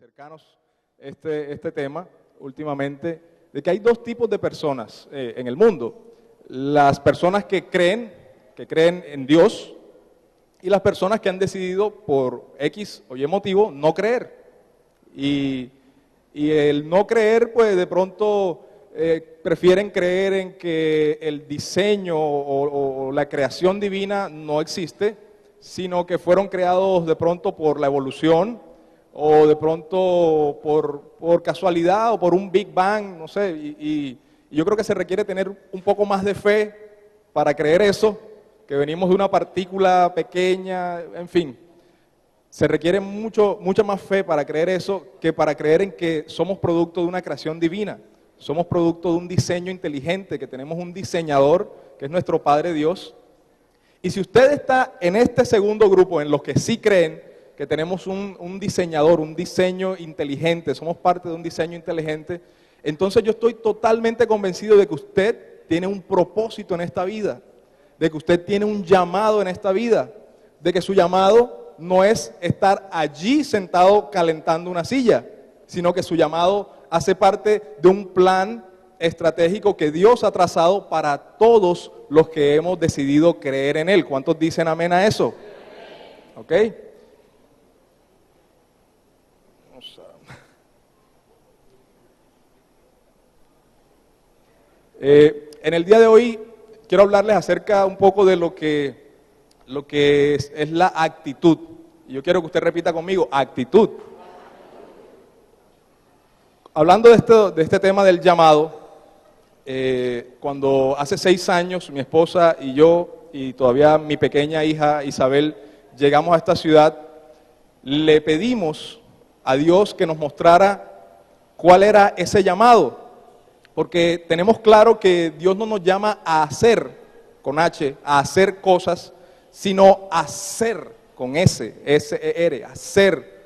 cercanos este tema últimamente, de que hay dos tipos de personas en el mundo. Las personas que creen en Dios y las personas que han decidido por X o Y motivo no creer. Y el no creer, pues de pronto prefieren creer en que el diseño o la creación divina no existe, sino que fueron creados de pronto por la evolución o de pronto por casualidad o por un Big Bang, no sé. Y yo creo que se requiere tener un poco más de fe para creer eso, que venimos de una partícula pequeña, en fin. Se requiere mucha más fe para creer eso que para creer en que somos producto de una creación divina. Somos producto de un diseño inteligente, que tenemos un diseñador, que es nuestro Padre Dios. Y si usted está en este segundo grupo, en los que sí creen que tenemos un diseñador, un diseño inteligente, somos parte de un diseño inteligente, entonces yo estoy totalmente convencido de que usted tiene un propósito en esta vida, de que usted tiene un llamado en esta vida, de que su llamado no es estar allí sentado calentando una silla, sino que su llamado hace parte de un plan estratégico que Dios ha trazado para todos los que hemos decidido creer en Él. ¿Cuántos dicen amén a eso? ¿Ok? En el día de hoy quiero hablarles acerca un poco de lo que es la actitud. Y yo quiero que usted repita conmigo, actitud. Hablando de este tema del llamado, cuando hace 6 años mi esposa y yo, y todavía mi pequeña hija Isabel, llegamos a esta ciudad, le pedimos a Dios que nos mostrara cuál era ese llamado, porque tenemos claro que Dios no nos llama a hacer, con H, a hacer cosas, sino a ser, con S, S-E-R, a ser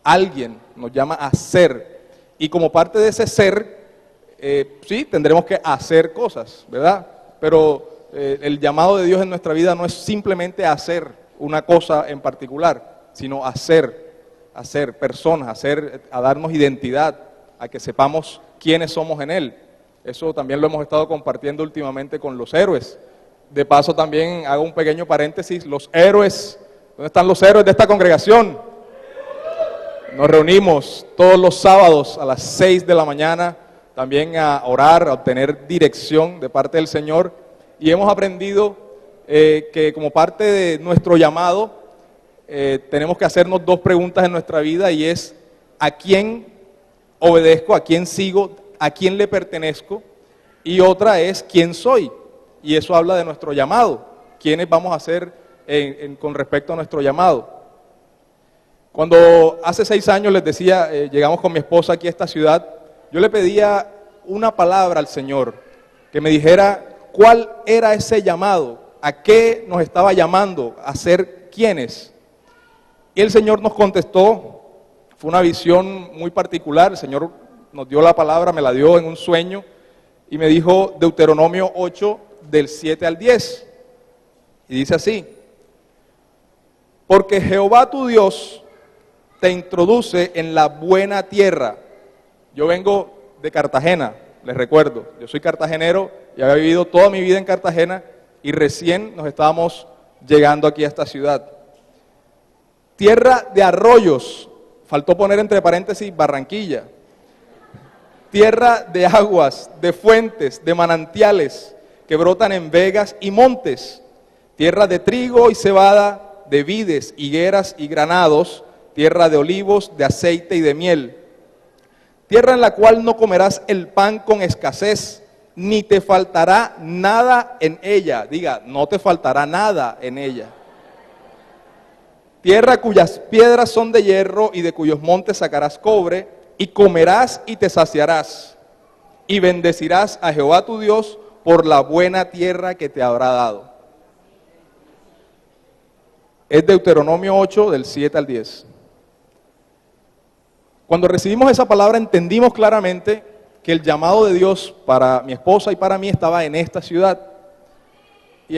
alguien, nos llama a ser. Y como parte de ese ser, sí, tendremos que hacer cosas, ¿verdad? Pero el llamado de Dios en nuestra vida no es simplemente hacer una cosa en particular, sino hacer personas, a darnos identidad, a que sepamos quiénes somos en Él. Eso también lo hemos estado compartiendo últimamente con los héroes. De paso también hago un pequeño paréntesis, los héroes, ¿dónde están los héroes de esta congregación? Nos reunimos todos los sábados a las 6 de la mañana, también a orar, a obtener dirección de parte del Señor. Y hemos aprendido que como parte de nuestro llamado, tenemos que hacernos 2 preguntas en nuestra vida, y es: ¿a quién obedezco? ¿A quién sigo? ¿A quién le pertenezco? Y otra es: ¿quién soy? Y eso habla de nuestro llamado. ¿Quiénes vamos a ser con respecto a nuestro llamado? Cuando hace 6 años, les decía, llegamos con mi esposa aquí a esta ciudad, yo le pedía una palabra al Señor, que me dijera cuál era ese llamado, a qué nos estaba llamando, a ser quiénes. Y el Señor nos contestó, fue una visión muy particular. El Señor nos dio la palabra, me la dio en un sueño, y me dijo Deuteronomio 8, del 7 al 10, y dice así: porque Jehová tu Dios te introduce en la buena tierra. Yo vengo de Cartagena, les recuerdo, yo soy cartagenero y había vivido toda mi vida en Cartagena, y recién nos estábamos llegando aquí a esta ciudad. Tierra de arroyos, faltó poner entre paréntesis Barranquilla. Tierra de aguas, de fuentes, de manantiales que brotan en vegas y montes. Tierra de trigo y cebada, de vides, higueras y granados. Tierra de olivos, de aceite y de miel. Tierra en la cual no comerás el pan con escasez, ni te faltará nada en ella. Diga, no te faltará nada en ella. Tierra cuyas piedras son de hierro y de cuyos montes sacarás cobre, y comerás y te saciarás, y bendecirás a Jehová tu Dios por la buena tierra que te habrá dado. Es Deuteronomio 8, del 7 al 10. Cuando recibimos esa palabra, entendimos claramente que el llamado de Dios para mi esposa y para mí estaba en esta ciudad. Y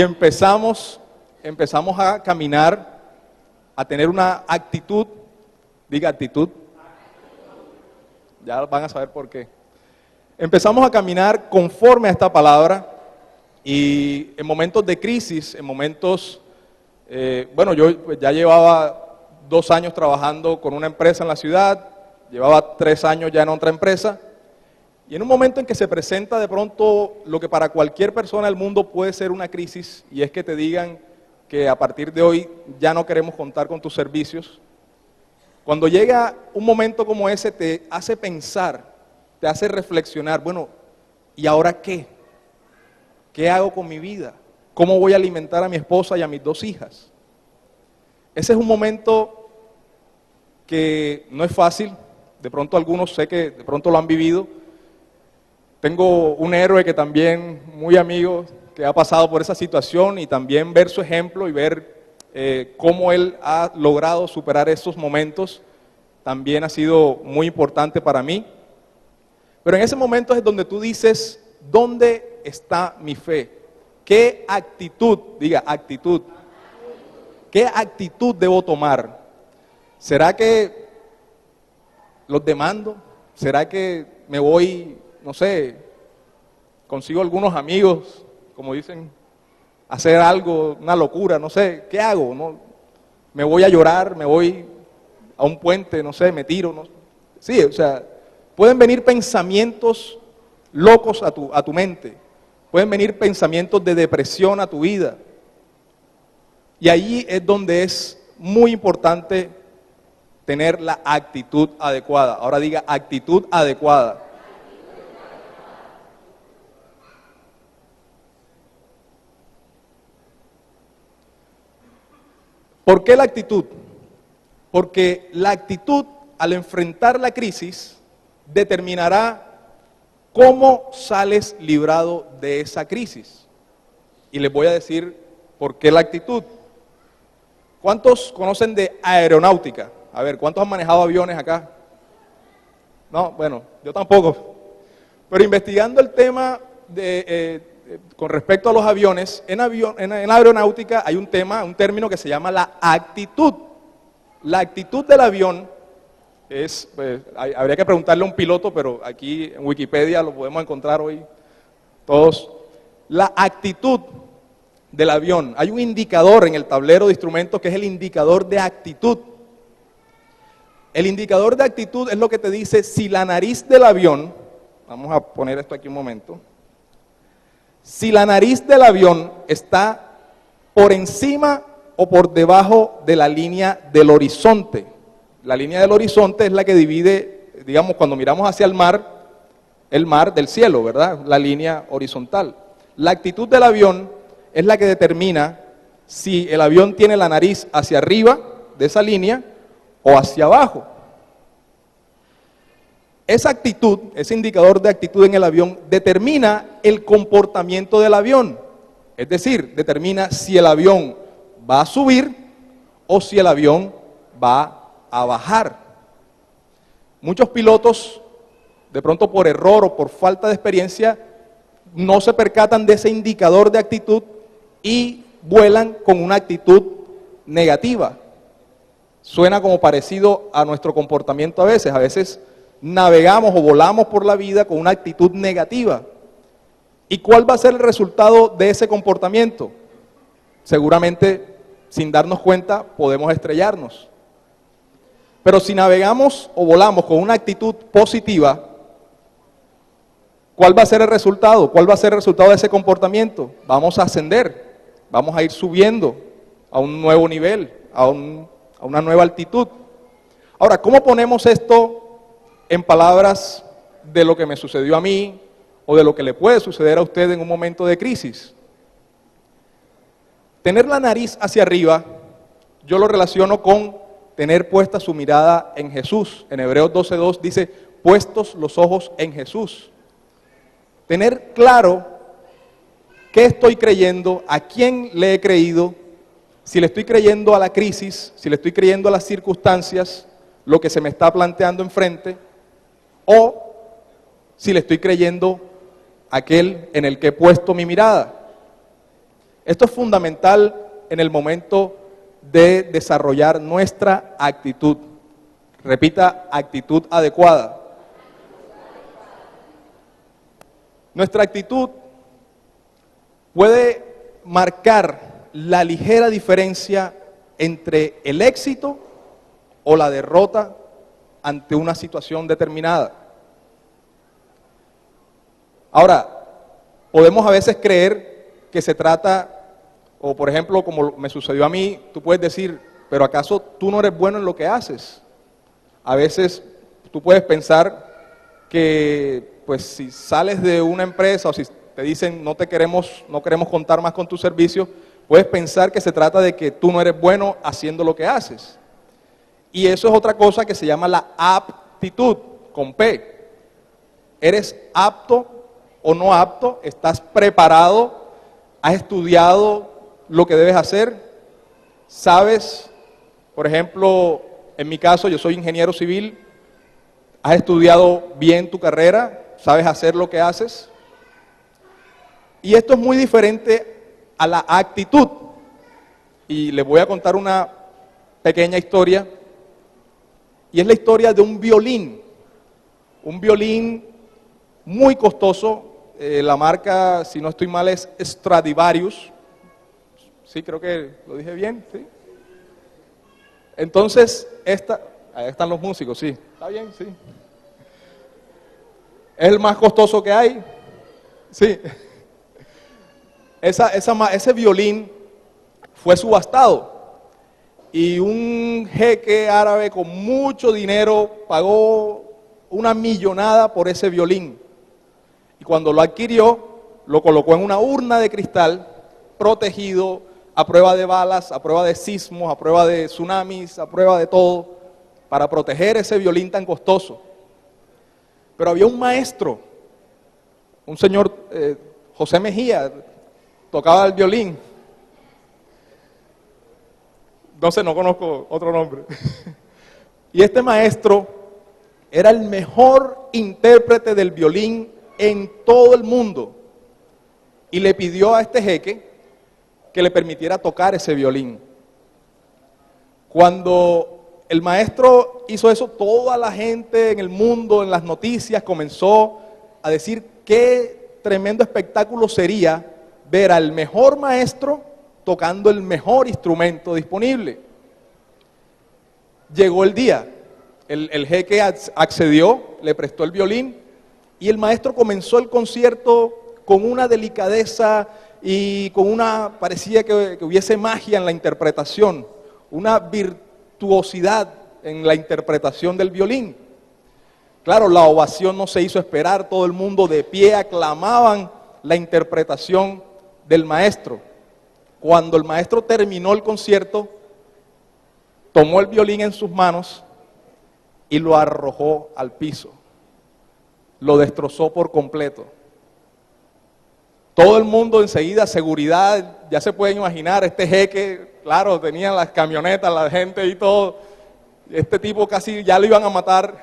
empezamos a caminar, a tener una actitud Diga actitud. Ya van a saber por qué. Empezamos a caminar conforme a esta palabra y en momentos de crisis, en momentos, yo pues, ya llevaba 2 años trabajando con una empresa en la ciudad, llevaba 3 años ya en otra empresa, y en un momento en que se presenta de pronto lo que para cualquier persona del mundo puede ser una crisis, y es que te digan que a partir de hoy ya no queremos contar con tus servicios, cuando llega un momento como ese te hace pensar, te hace reflexionar, bueno, ¿y ahora qué? ¿Qué hago con mi vida? ¿Cómo voy a alimentar a mi esposa y a mis 2 hijas? Ese es un momento que no es fácil, de pronto algunos sé que de pronto lo han vivido. Tengo un héroe que también, muy amigo, que ha pasado por esa situación y también ver su ejemplo y ver cómo él ha logrado superar esos momentos, también ha sido muy importante para mí. Pero en ese momento es donde tú dices, ¿dónde está mi fe? ¿Qué actitud, diga actitud, qué actitud debo tomar? ¿Será que los demando? ¿Será que me voy, no sé, consigo algunos amigos, como dicen, hacer algo, una locura, no sé, ¿qué hago? ¿No? ¿Me voy a llorar? ¿Me voy a un puente? No sé, me tiro. ¿No? Sí, o sea, pueden venir pensamientos locos a tu mente, pueden venir pensamientos de depresión a tu vida. Y ahí es donde es muy importante tener la actitud adecuada. Ahora diga actitud adecuada. ¿Por qué la actitud? Porque la actitud al enfrentar la crisis determinará cómo sales librado de esa crisis. Y les voy a decir por qué la actitud. ¿Cuántos conocen de aeronáutica? A ver, ¿cuántos han manejado aviones acá? No, bueno, yo tampoco. Pero investigando el tema con respecto a los aviones, en la aeronáutica hay un término que se llama la actitud. La actitud del avión es, pues, habría que preguntarle a un piloto, pero aquí en Wikipedia lo podemos encontrar hoy todos. La actitud del avión, hay un indicador en el tablero de instrumentos que es el indicador de actitud. El indicador de actitud es lo que te dice si la nariz del avión, vamos a poner esto aquí un momento, si la nariz del avión está por encima o por debajo de la línea del horizonte. La línea del horizonte es la que divide, digamos, cuando miramos hacia el mar del cielo, ¿verdad? La línea horizontal. La actitud del avión es la que determina si el avión tiene la nariz hacia arriba de esa línea o hacia abajo. Esa actitud, ese indicador de actitud en el avión, determina el comportamiento del avión. Es decir, determina si el avión va a subir o si el avión va a bajar. Muchos pilotos, de pronto por error o por falta de experiencia, no se percatan de ese indicador de actitud y vuelan con una actitud negativa. Suena como parecido a nuestro comportamiento a veces navegamos o volamos por la vida con una actitud negativa. ¿Y cuál va a ser el resultado de ese comportamiento? Seguramente, sin darnos cuenta, podemos estrellarnos. Pero si navegamos o volamos con una actitud positiva, ¿cuál va a ser el resultado? ¿Cuál va a ser el resultado de ese comportamiento? Vamos a ascender, vamos a ir subiendo a un nuevo nivel, a una nueva altitud. Ahora, ¿cómo ponemos esto en palabras de lo que me sucedió a mí o de lo que le puede suceder a usted en un momento de crisis? Tener la nariz hacia arriba, yo lo relaciono con tener puesta su mirada en Jesús. En Hebreos 12:2 dice, puestos los ojos en Jesús. Tener claro qué estoy creyendo, a quién le he creído, si le estoy creyendo a la crisis, si le estoy creyendo a las circunstancias, lo que se me está planteando enfrente, o si le estoy creyendo a aquel en el que he puesto mi mirada. Esto es fundamental en el momento de desarrollar nuestra actitud. Repita, actitud adecuada. Nuestra actitud puede marcar la ligera diferencia entre el éxito o la derrota ante una situación determinada. Ahora, podemos a veces creer que se trata, o por ejemplo, como me sucedió a mí, tú puedes decir, pero ¿acaso tú no eres bueno en lo que haces? A veces tú puedes pensar que, pues, si sales de una empresa o si te dicen no queremos contar más con tu servicio, puedes pensar que se trata de que tú no eres bueno haciendo lo que haces. Y eso es otra cosa que se llama la aptitud, con P. ¿Eres apto o no apto? ¿Estás preparado? ¿Has estudiado lo que debes hacer? ¿Sabes? Por ejemplo, en mi caso, yo soy ingeniero civil. ¿Has estudiado bien tu carrera? ¿Sabes hacer lo que haces? Y esto es muy diferente a la actitud. Y les voy a contar una pequeña historia. Y es la historia de un violín muy costoso. La marca, si no estoy mal, es Stradivarius. Sí, creo que lo dije bien, ¿sí? Entonces, ahí están los músicos, sí. ¿Está bien? Sí. ¿Es el más costoso que hay? Sí. Ese violín fue subastado. Y un jeque árabe con mucho dinero pagó una millonada por ese violín. Y cuando lo adquirió, lo colocó en una urna de cristal, protegido, a prueba de balas, a prueba de sismos, a prueba de tsunamis, a prueba de todo, para proteger ese violín tan costoso. Pero había un maestro, un señor, José Mejía, tocaba el violín. No sé, no conozco otro nombre. Y este maestro era el mejor intérprete del violín en todo el mundo. Y le pidió a este jeque que le permitiera tocar ese violín. Cuando el maestro hizo eso, toda la gente en el mundo, en las noticias, comenzó a decir qué tremendo espectáculo sería ver al mejor maestro tocando el mejor instrumento disponible. Llegó el día, el jeque accedió, le prestó el violín y el maestro comenzó el concierto con una delicadeza y parecía que hubiese magia en la interpretación, una virtuosidad en la interpretación del violín. Claro, la ovación no se hizo esperar, todo el mundo de pie aclamaban la interpretación del maestro. Cuando el maestro terminó el concierto, tomó el violín en sus manos y lo arrojó al piso. Lo destrozó por completo. Todo el mundo enseguida, seguridad, ya se pueden imaginar, este jeque, claro, tenían las camionetas, la gente y todo. Este tipo casi ya lo iban a matar,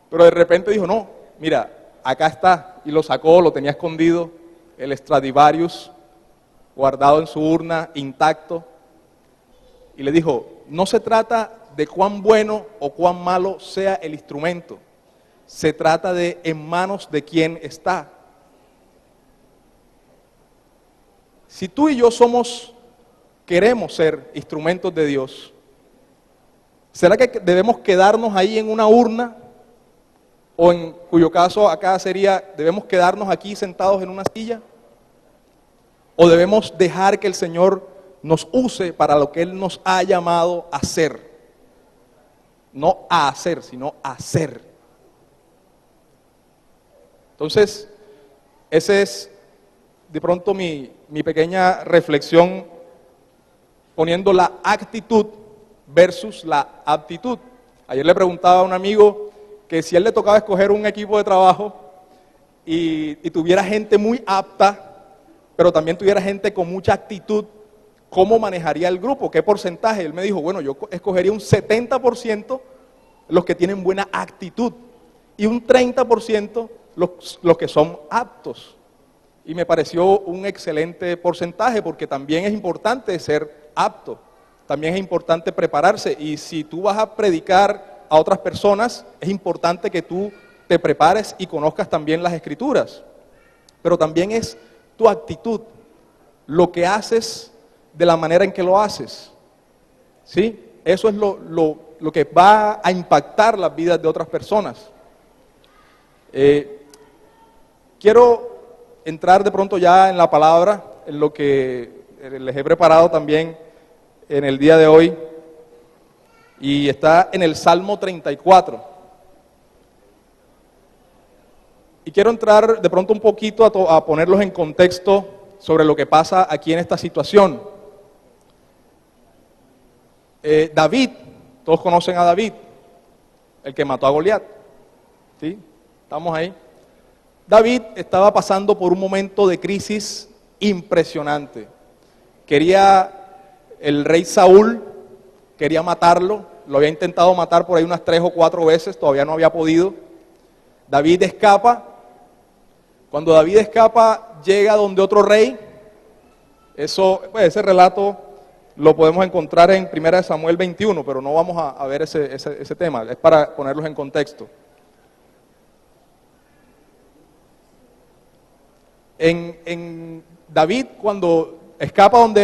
pero de repente dijo, no, mira, acá está. Y lo sacó, lo tenía escondido, el Stradivarius, guardado en su urna, intacto, y le dijo, no se trata de cuán bueno o cuán malo sea el instrumento, se trata de en manos de quién está. Si tú y yo queremos ser instrumentos de Dios, ¿será que debemos quedarnos ahí en una urna? O en cuyo caso acá sería, ¿debemos quedarnos aquí sentados en una silla? ¿O debemos dejar que el Señor nos use para lo que Él nos ha llamado a hacer? No a hacer, sino a hacer. Entonces, ese es de pronto mi pequeña reflexión, poniendo la actitud versus la aptitud. Ayer le preguntaba a un amigo que si a él le tocaba escoger un equipo de trabajo y tuviera gente muy apta, pero también tuviera gente con mucha actitud, ¿cómo manejaría el grupo? ¿Qué porcentaje? Él me dijo, bueno, yo escogería un 70% los que tienen buena actitud y un 30% los que son aptos. Y me pareció un excelente porcentaje porque también es importante ser apto, también es importante prepararse. Y si tú vas a predicar a otras personas, es importante que tú te prepares y conozcas también las Escrituras. Pero también es tu actitud, lo que haces de la manera en que lo haces. ¿Sí? Eso es lo que va a impactar las vidas de otras personas. Quiero entrar de pronto ya en la palabra, en lo que les he preparado también en el día de hoy, y está en el Salmo 34. Y quiero entrar de pronto un poquito a ponerlos en contexto sobre lo que pasa aquí en esta situación. David, todos conocen a David, el que mató a Goliat. ¿Sí? ¿Estamos ahí? David estaba pasando por un momento de crisis impresionante. El rey Saúl quería matarlo, lo había intentado matar por ahí unas 3 o 4 veces, todavía no había podido. David escapa. Cuando David escapa, llega donde otro rey. Ese relato lo podemos encontrar en 1 Samuel 21, pero no vamos a ver ese tema, es para ponerlos en contexto. En David, cuando escapa donde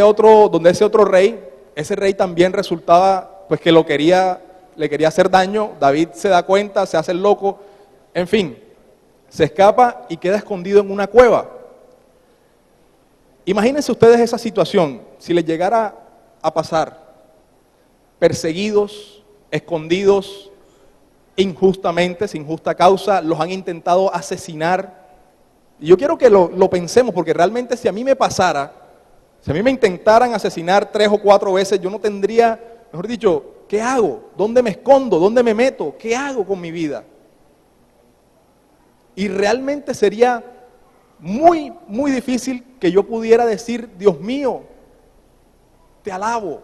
ese otro rey, ese rey también resultaba pues que le quería hacer daño. David se da cuenta, se hace el loco, en fin, se escapa y queda escondido en una cueva. Imagínense ustedes esa situación, si les llegara a pasar, perseguidos, escondidos injustamente, sin justa causa, los han intentado asesinar. Y yo quiero que lo pensemos, porque realmente si a mí me pasara, si a mí me intentaran asesinar 3 o 4 veces, yo no tendría, mejor dicho, ¿qué hago? ¿Dónde me escondo? ¿Dónde me meto? ¿Qué hago con mi vida? Y realmente sería muy, muy difícil que yo pudiera decir, Dios mío, te alabo,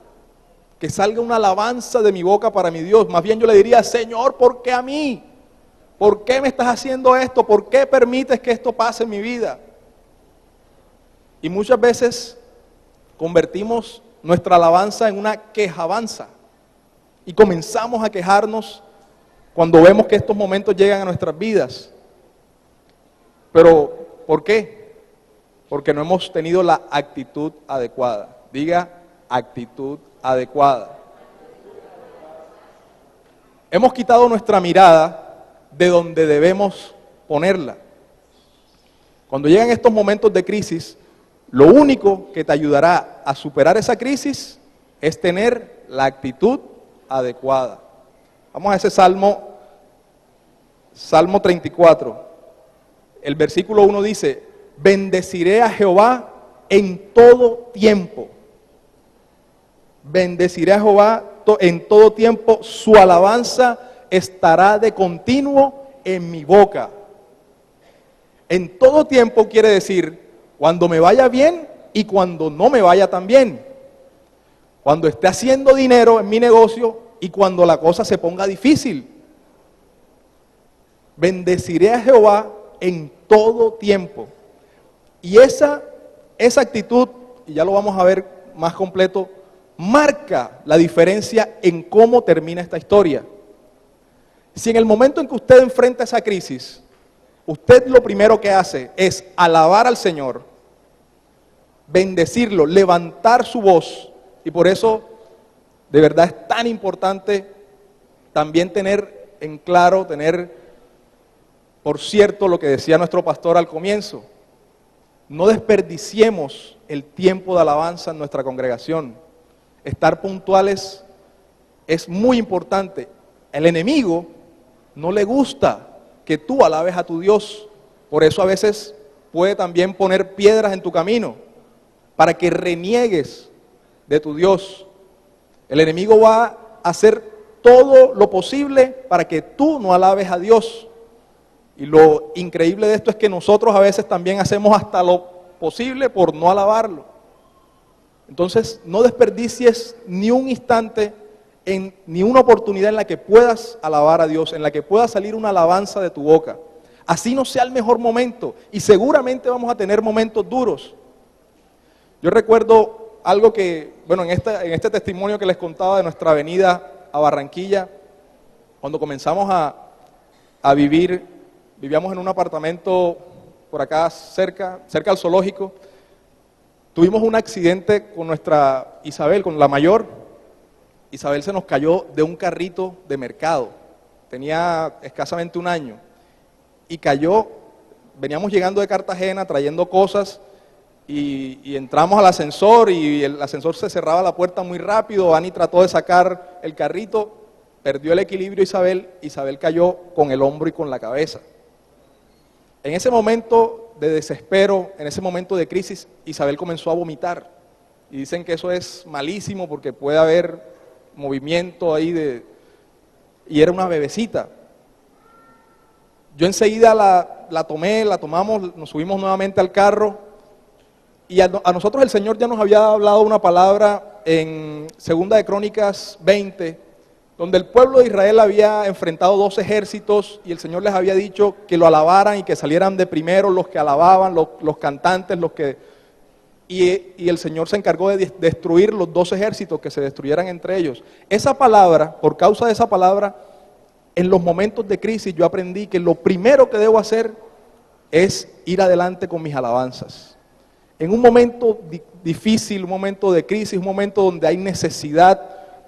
que salga una alabanza de mi boca para mi Dios. Más bien yo le diría, Señor, ¿por qué a mí? ¿Por qué me estás haciendo esto? ¿Por qué permites que esto pase en mi vida? Y muchas veces convertimos nuestra alabanza en una quejabanza y comenzamos a quejarnos cuando vemos que estos momentos llegan a nuestras vidas. Pero, ¿por qué? Porque no hemos tenido la actitud adecuada. Diga, actitud adecuada. Hemos quitado nuestra mirada de donde debemos ponerla. Cuando llegan estos momentos de crisis, lo único que te ayudará a superar esa crisis es tener la actitud adecuada. Vamos a ese Salmo 34. El versículo 1 dice, bendeciré a Jehová en todo tiempo. Bendeciré a Jehová en todo tiempo, su alabanza estará de continuo en mi boca. En todo tiempo quiere decir, cuando me vaya bien y cuando no me vaya tan bien. Cuando esté haciendo dinero en mi negocio y cuando la cosa se ponga difícil. Bendeciré a Jehová en todo tiempo. Y esa actitud, y ya lo vamos a ver más completo, marca la diferencia en cómo termina esta historia. Si en el momento en que usted enfrenta esa crisis, usted lo primero que hace es alabar al Señor, bendecirlo, levantar su voz, y por eso de verdad es tan importante también tener en claro, tener por cierto lo que decía nuestro pastor al comienzo, no desperdiciemos el tiempo de alabanza en nuestra congregación. Estar puntuales es muy importante. El enemigo no le gusta que tú alabes a tu Dios, por eso a veces puede también poner piedras en tu camino, para que reniegues de tu Dios. El enemigo va a hacer todo lo posible para que tú no alabes a Dios. Y lo increíble de esto es que nosotros a veces también hacemos hasta lo posible por no alabarlo. Entonces, no desperdicies ni un instante, ni una oportunidad en la que puedas alabar a Dios, en la que pueda salir una alabanza de tu boca. Así no sea el mejor momento, y seguramente vamos a tener momentos duros. Yo recuerdo algo que, bueno, en este testimonio que les contaba de nuestra venida a Barranquilla, Cuando comenzamos a vivir, vivíamos en un apartamento por acá cerca al zoológico. Tuvimos un accidente con nuestra Isabel, con la mayor. Isabel se nos cayó de un carrito de mercado. Tenía escasamente un año. Y cayó, veníamos llegando de Cartagena trayendo cosas y entramos al ascensor y el ascensor se cerraba la puerta muy rápido. Ani trató de sacar el carrito, perdió el equilibrio Isabel cayó con el hombro y con la cabeza. En ese momento de desespero, en ese momento de crisis, Isabel comenzó a vomitar. Y dicen que eso es malísimo porque puede haber movimiento ahí y era una bebecita. Yo enseguida la tomamos, nos subimos nuevamente al carro y a nosotros el Señor ya nos había hablado una palabra en 2 de Crónicas 20, donde el pueblo de Israel había enfrentado 2 ejércitos y el Señor les había dicho que lo alabaran y que salieran de primero los que alababan, los cantantes, y el Señor se encargó de destruir los 2 ejércitos, que se destruyeran entre ellos. Esa palabra, por causa de esa palabra, en los momentos de crisis yo aprendí que lo primero que debo hacer es ir adelante con mis alabanzas. En un momento difícil, un momento de crisis, un momento donde hay necesidad,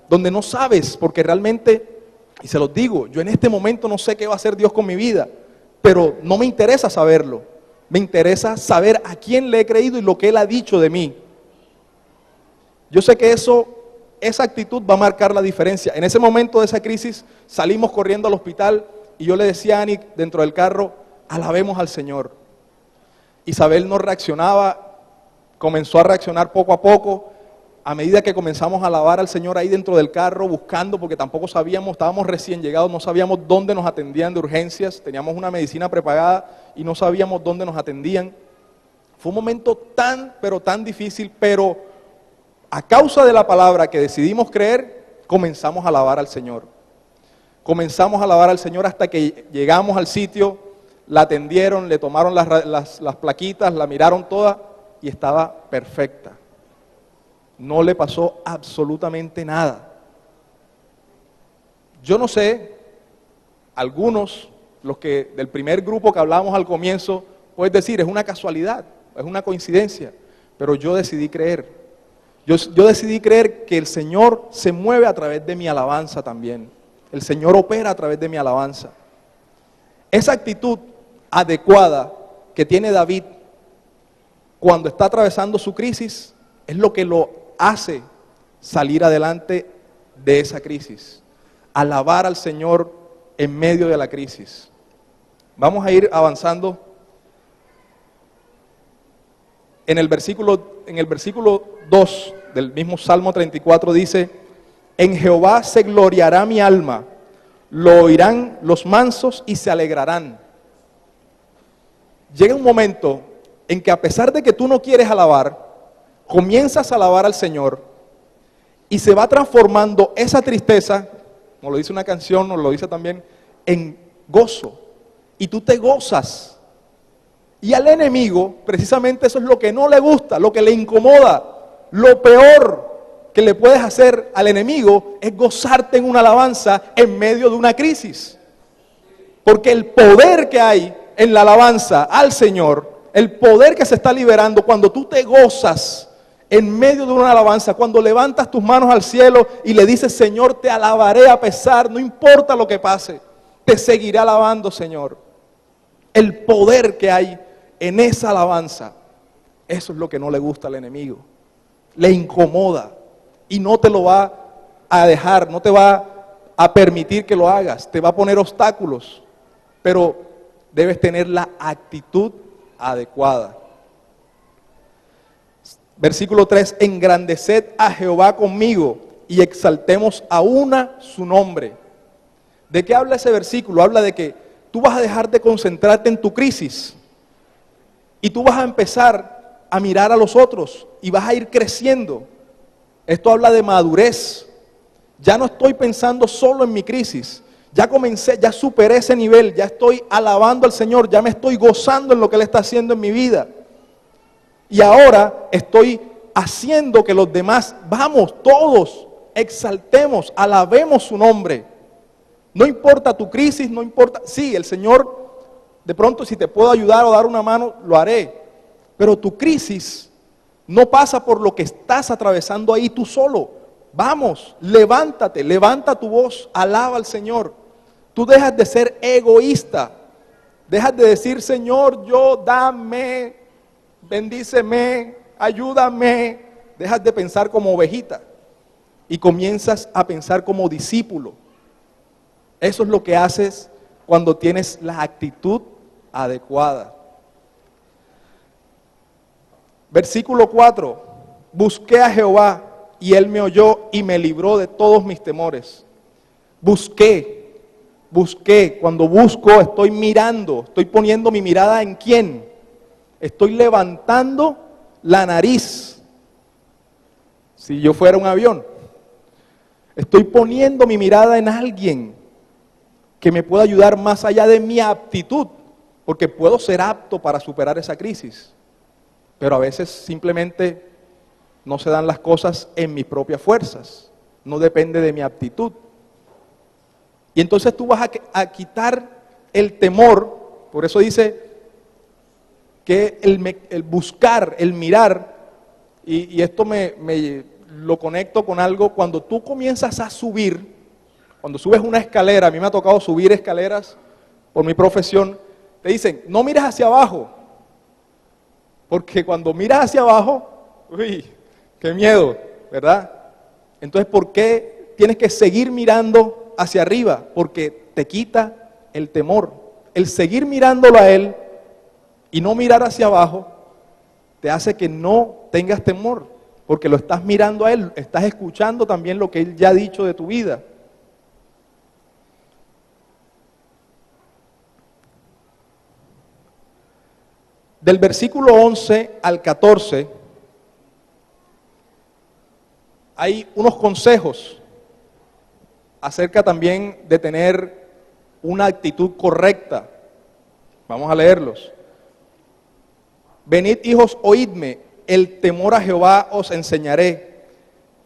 donde no sabes, porque realmente, y se los digo, yo en este momento no sé qué va a hacer Dios con mi vida, pero no me interesa saberlo, me interesa saber a quién le he creído y lo que Él ha dicho de mí. Yo sé que esa actitud va a marcar la diferencia. En ese momento de esa crisis salimos corriendo al hospital y yo le decía a Ani dentro del carro, alabemos al Señor. Isabel no reaccionaba, comenzó a reaccionar poco a poco. A medida que comenzamos a alabar al Señor ahí dentro del carro, buscando, porque tampoco sabíamos, estábamos recién llegados, no sabíamos dónde nos atendían de urgencias, teníamos una medicina prepagada y no sabíamos dónde nos atendían. Fue un momento pero tan difícil, pero a causa de la palabra que decidimos creer, comenzamos a alabar al Señor. Comenzamos a alabar al Señor hasta que llegamos al sitio, la atendieron, le tomaron las plaquitas, la miraron toda y estaba perfecta. No le pasó absolutamente nada. Yo no sé, algunos, los que del primer grupo que hablábamos al comienzo, pueden decir, es una casualidad, es una coincidencia, pero yo decidí creer. Yo decidí creer que el Señor se mueve a través de mi alabanza también. El Señor opera a través de mi alabanza. Esa actitud adecuada que tiene David cuando está atravesando su crisis es lo que lo hace salir adelante de esa crisis. Alabar al Señor en medio de la crisis. Vamos a ir avanzando. En el versículo 2 del mismo Salmo 34 dice, en Jehová se gloriará mi alma, lo oirán los mansos y se alegrarán. Llega un momento en que a pesar de que tú no quieres alabar, comienzas a alabar al Señor y se va transformando esa tristeza, como lo dice una canción, nos lo dice también, en gozo. Y tú te gozas. Y al enemigo, precisamente eso es lo que no le gusta, lo que le incomoda. Lo peor que le puedes hacer al enemigo es gozarte en una alabanza en medio de una crisis. Porque el poder que hay en la alabanza al Señor, el poder que se está liberando cuando tú te gozas en medio de una alabanza, cuando levantas tus manos al cielo y le dices, Señor, te alabaré a pesar, no importa lo que pase, te seguiré alabando, Señor. El poder que hay en esa alabanza, eso es lo que no le gusta al enemigo. Le incomoda y no te lo va a dejar, no te va a permitir que lo hagas, te va a poner obstáculos, pero debes tener la actitud adecuada. Versículo 3, engrandeced a Jehová conmigo y exaltemos a una su nombre. ¿De qué habla ese versículo? Habla de que tú vas a dejar de concentrarte en tu crisis y tú vas a empezar a mirar a los otros y vas a ir creciendo. Esto habla de madurez. Ya no estoy pensando solo en mi crisis. Ya comencé, ya superé ese nivel, ya estoy alabando al Señor, ya me estoy gozando en lo que Él está haciendo en mi vida. Y ahora estoy haciendo que los demás, vamos, todos, exaltemos, alabemos su nombre. No importa tu crisis, no importa, sí, el Señor, de pronto si te puedo ayudar o dar una mano, lo haré, pero tu crisis no pasa por lo que estás atravesando ahí tú solo. Vamos, levántate, levanta tu voz, alaba al Señor. Tú dejas de ser egoísta, dejas de decir, Señor, yo dame, bendíceme, ayúdame. Dejas de pensar como ovejita y comienzas a pensar como discípulo. Eso es lo que haces cuando tienes la actitud adecuada. Versículo 4. Busqué a Jehová y Él me oyó y me libró de todos mis temores. Busqué. Cuando busco estoy mirando, estoy poniendo mi mirada en quién. Estoy levantando la nariz. Si yo fuera un avión, estoy poniendo mi mirada en alguien que me pueda ayudar más allá de mi aptitud, porque puedo ser apto para superar esa crisis, pero a veces simplemente no se dan las cosas en mis propias fuerzas, no depende de mi aptitud. Y entonces tú vas a quitar el temor, por eso dice que el buscar, el mirar, y esto me lo conecto con algo, cuando tú comienzas a subir, cuando subes una escalera, a mí me ha tocado subir escaleras por mi profesión, te dicen, no mires hacia abajo, porque cuando miras hacia abajo, uy, qué miedo, ¿verdad? Entonces, ¿por qué tienes que seguir mirando hacia arriba? Porque te quita el temor. El seguir mirándolo a Él y no mirar hacia abajo, te hace que no tengas temor, porque lo estás mirando a Él, estás escuchando también lo que Él ya ha dicho de tu vida. Del versículo 11 al 14 hay unos consejos acerca también de tener una actitud correcta. Vamos a leerlos. Venid, hijos, oídme, el temor a Jehová os enseñaré.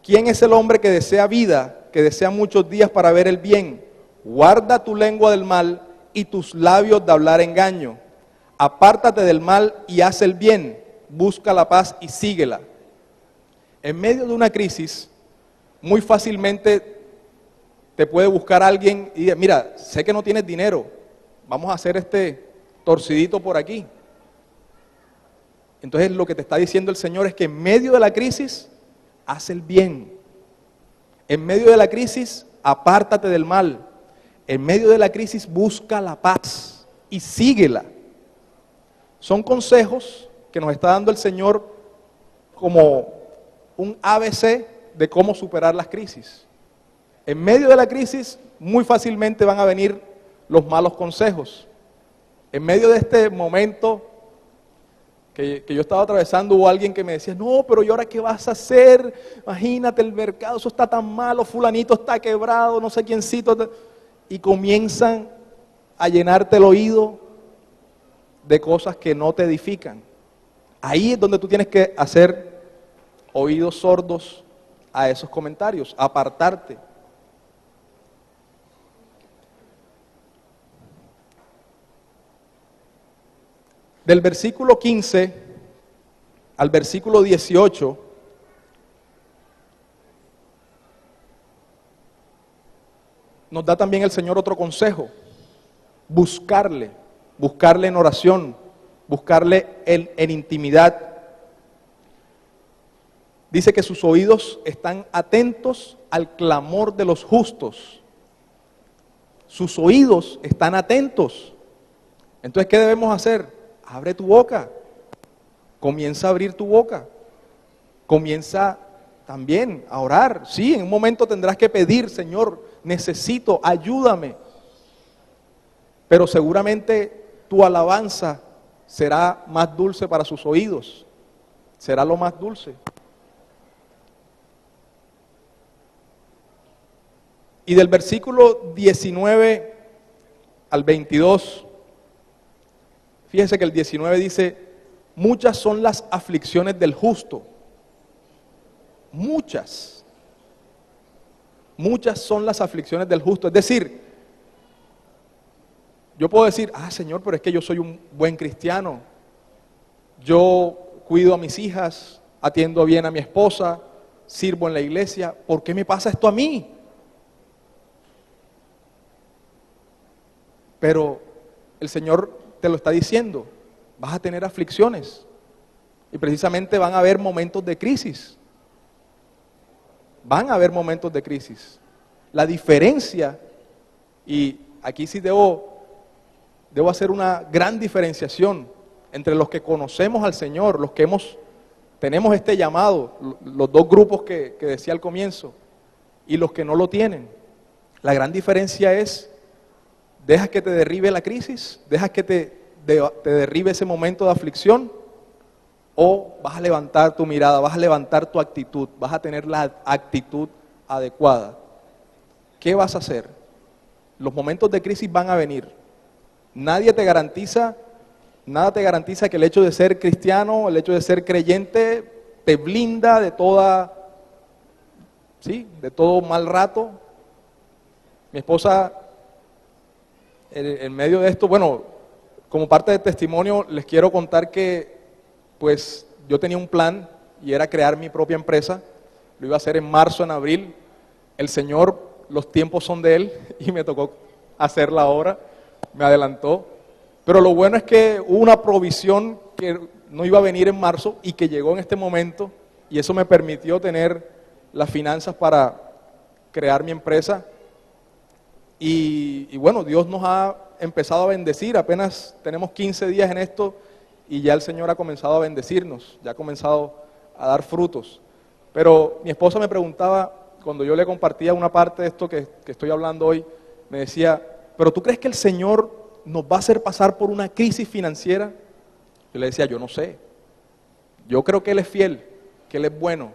¿Quién es el hombre que desea vida, que desea muchos días para ver el bien? Guarda tu lengua del mal y tus labios de hablar engaño. Apártate del mal y haz el bien, busca la paz y síguela. En medio de una crisis, muy fácilmente te puede buscar alguien y decir, mira, sé que no tienes dinero, vamos a hacer este torcidito por aquí. Entonces lo que te está diciendo el Señor es que en medio de la crisis, haz el bien. En medio de la crisis, apártate del mal. En medio de la crisis, busca la paz y síguela. Son consejos que nos está dando el Señor como un ABC de cómo superar las crisis. En medio de la crisis, muy fácilmente van a venir los malos consejos. En medio de este momento que yo estaba atravesando, hubo alguien que me decía, no, pero ¿y ahora qué vas a hacer? Imagínate, el mercado, eso está tan malo, fulanito está quebrado, no sé quiéncito. Y comienzan a llenarte el oído de cosas que no te edifican. Ahí es donde tú tienes que hacer oídos sordos a esos comentarios, apartarte. Del versículo 15 al versículo 18, nos da también el Señor otro consejo: buscarle en oración, buscarle en intimidad. Dice que sus oídos están atentos al clamor de los justos. Sus oídos están atentos. Entonces, ¿qué debemos hacer? Abre tu boca. Comienza a abrir tu boca. Comienza también a orar. Sí, en un momento tendrás que pedir, Señor, necesito, ayúdame. Pero seguramente tu alabanza será más dulce para sus oídos. Será lo más dulce. Y del versículo 19 al 22, fíjense que el 19 dice, muchas son las aflicciones del justo. Muchas son las aflicciones del justo. Es decir, Yo puedo decir, Señor, pero es que yo soy un buen cristiano. Yo cuido a mis hijas, atiendo bien a mi esposa, sirvo en la iglesia. ¿Por qué me pasa esto a mí? Pero el Señor te lo está diciendo, vas a tener aflicciones y precisamente van a haber momentos de crisis. Van a haber momentos de crisis. La diferencia, y aquí sí debo hacer una gran diferenciación entre los que conocemos al Señor, los que tenemos este llamado, los dos grupos que decía al comienzo, y los que no lo tienen. La gran diferencia es, ¿dejas que te derribe la crisis? ¿Dejas que te derribe ese momento de aflicción? ¿O vas a levantar tu mirada, vas a levantar tu actitud, vas a tener la actitud adecuada? ¿Qué vas a hacer? Los momentos de crisis van a venir. Nada te garantiza que el hecho de ser cristiano, el hecho de ser creyente, te blinda de de todo mal rato. Mi esposa, en medio de esto, bueno, como parte del testimonio, les quiero contar que, pues, yo tenía un plan y era crear mi propia empresa. Lo iba a hacer en marzo, en abril. El Señor, los tiempos son de Él y me tocó hacerla ahora, me adelantó. Pero lo bueno es que hubo una provisión que no iba a venir en marzo y que llegó en este momento, y eso me permitió tener las finanzas para crear mi empresa. Y bueno, Dios nos ha empezado a bendecir, apenas tenemos 15 días en esto y ya el Señor ha comenzado a bendecirnos, ya ha comenzado a dar frutos. Pero mi esposa me preguntaba, cuando yo le compartía una parte de esto que estoy hablando hoy, me decía, ¿pero tú crees que el Señor nos va a hacer pasar por una crisis financiera? Yo le decía, yo no sé. Yo creo que Él es fiel, que Él es bueno.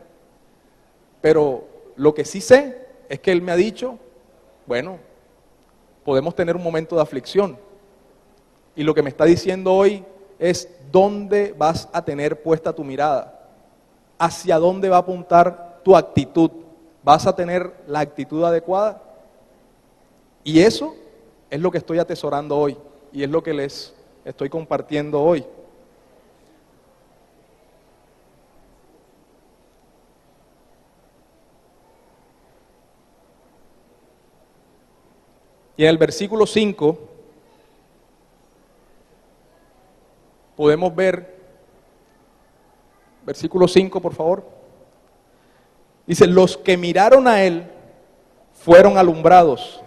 Pero lo que sí sé es que Él me ha dicho, bueno, podemos tener un momento de aflicción. Y lo que me está diciendo hoy es, ¿dónde vas a tener puesta tu mirada? ¿Hacia dónde va a apuntar tu actitud? ¿Vas a tener la actitud adecuada? Y eso es lo que estoy atesorando hoy y es lo que les estoy compartiendo hoy. Y en el versículo 5 podemos ver, versículo 5 por favor, dice, los que miraron a Él fueron alumbrados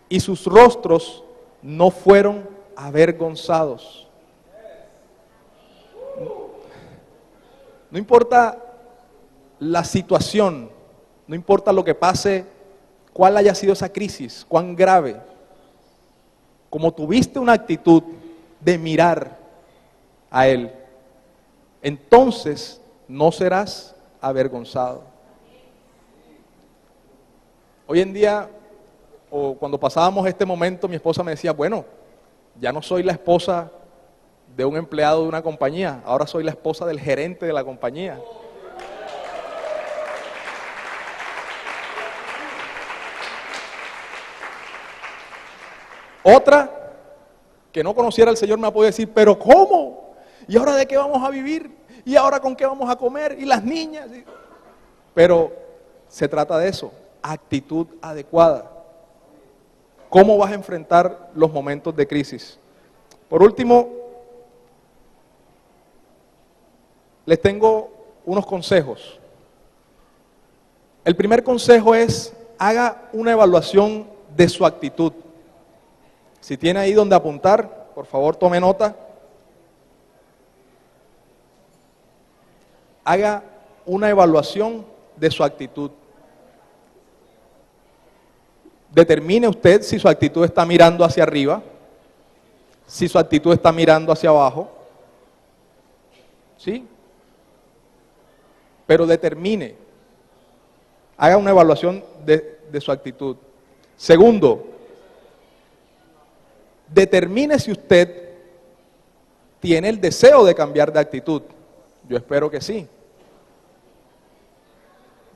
y sus rostros no fueron avergonzados. No importa la situación, no importa lo que pase, cuál haya sido esa crisis, cuán grave, como tuviste una actitud de mirar a Él, entonces no serás avergonzado. Hoy en día, o cuando pasábamos este momento, mi esposa me decía, bueno, ya no soy la esposa de un empleado de una compañía, ahora soy la esposa del gerente de la compañía. Otra que no conociera al Señor me puede decir, pero ¿cómo? ¿Y ahora de qué vamos a vivir? ¿Y ahora con qué vamos a comer? ¿Y las niñas? Pero se trata de eso, actitud adecuada. ¿Cómo vas a enfrentar los momentos de crisis? Por último, les tengo unos consejos. El primer consejo es, haga una evaluación de su actitud. Si tiene ahí donde apuntar, por favor tome nota. Haga una evaluación de su actitud. Determine usted si su actitud está mirando hacia arriba, si su actitud está mirando hacia abajo. ¿Sí? Pero determine, haga una evaluación de su actitud. Segundo, determine si usted tiene el deseo de cambiar de actitud. Yo espero que sí.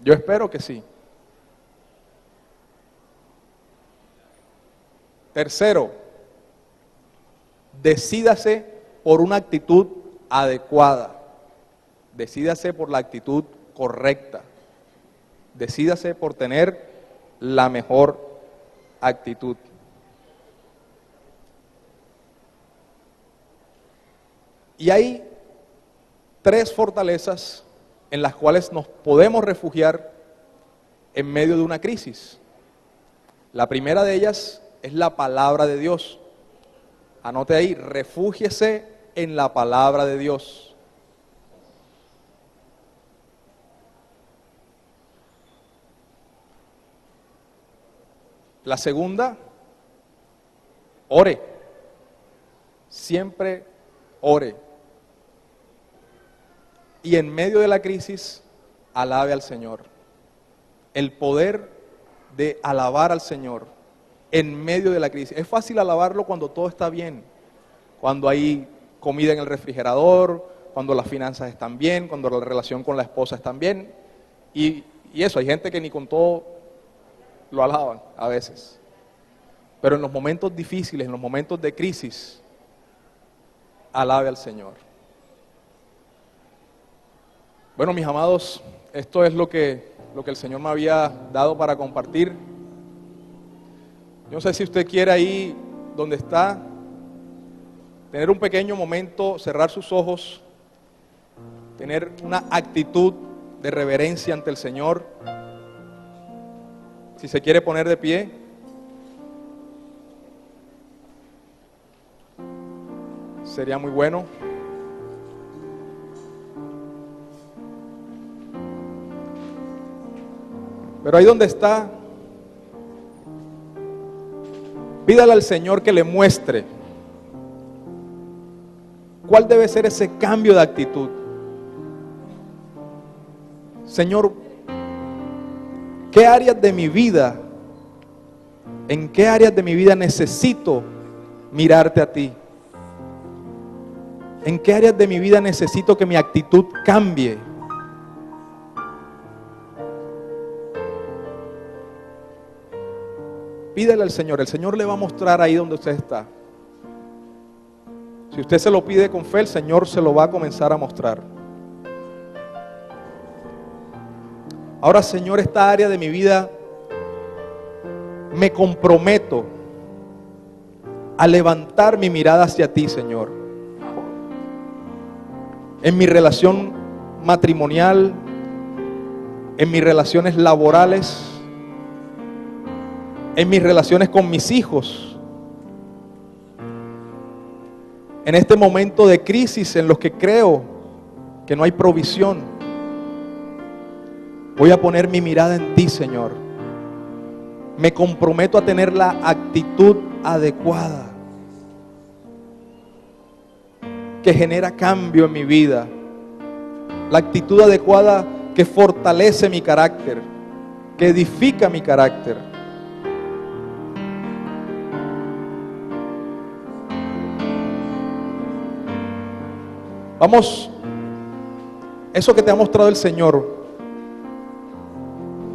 Yo espero que sí. Tercero, decídase por una actitud adecuada. Decídase por la actitud correcta. Decídase por tener la mejor actitud. Y hay 3 fortalezas en las cuales nos podemos refugiar en medio de una crisis. La primera de ellas es la palabra de Dios. Anote ahí, refúgiese en la palabra de Dios. La segunda, ore. Siempre ore. Y en medio de la crisis, alabe al Señor. El poder de alabar al Señor en medio de la crisis. Es fácil alabarlo cuando todo está bien, cuando hay comida en el refrigerador, cuando las finanzas están bien, cuando la relación con la esposa está bien. Y eso, hay gente que ni con todo lo alaban a veces. Pero en los momentos difíciles, en los momentos de crisis, alabe al Señor. Bueno, mis amados, esto es lo que el Señor me había dado para compartir. Yo no sé si usted quiere ahí donde está, tener un pequeño momento, cerrar sus ojos, tener una actitud de reverencia ante el Señor. Si se quiere poner de pie. Sería muy bueno. Pero ahí donde está, pídale al Señor que le muestre cuál debe ser ese cambio de actitud. Señor, ¿qué áreas de mi vida, en qué áreas de mi vida necesito mirarte a ti? ¿En qué áreas de mi vida necesito que mi actitud cambie? Pídele al Señor, el Señor le va a mostrar ahí donde usted está. Si usted se lo pide con fe, el Señor se lo va a comenzar a mostrar. Ahora, Señor, esta área de mi vida me comprometo a levantar mi mirada hacia ti, Señor. En mi relación matrimonial, en mis relaciones laborales, en mis relaciones con mis hijos, en este momento de crisis en los que creo que no hay provisión, voy a poner mi mirada en ti, Señor. Me comprometo a tener la actitud adecuada que genera cambio en mi vida, la actitud adecuada que fortalece mi carácter, que edifica mi carácter. Vamos, eso que te ha mostrado el Señor,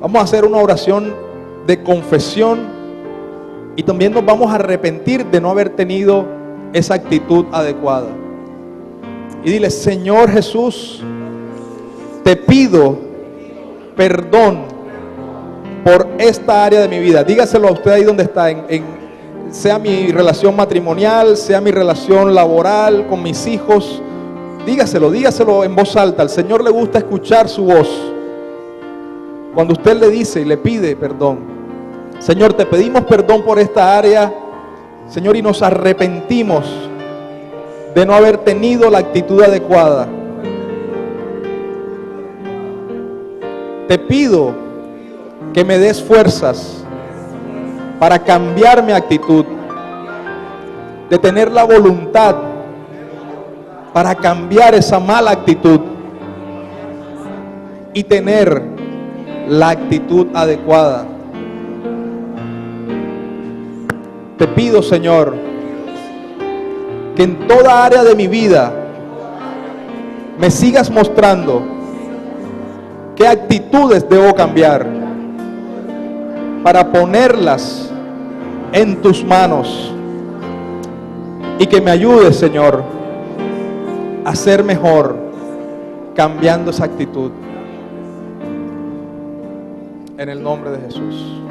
vamos a hacer una oración de confesión y también nos vamos a arrepentir de no haber tenido esa actitud adecuada. Y dile: Señor Jesús, te pido perdón por esta área de mi vida. Dígaselo a usted ahí donde está, sea mi relación matrimonial, sea mi relación laboral, con mis hijos. Dígaselo en voz alta. Al Señor le gusta escuchar su voz. Cuando usted le dice y le pide perdón: Señor, te pedimos perdón por esta área, Señor, y nos arrepentimos de no haber tenido la actitud adecuada. Te pido que me des fuerzas para cambiar mi actitud, de tener la voluntad para cambiar esa mala actitud y tener la actitud adecuada. Te pido, Señor, que en toda área de mi vida me sigas mostrando qué actitudes debo cambiar para ponerlas en tus manos. y que me ayudes, Señor, a ser mejor, cambiando esa actitud. En el nombre de Jesús.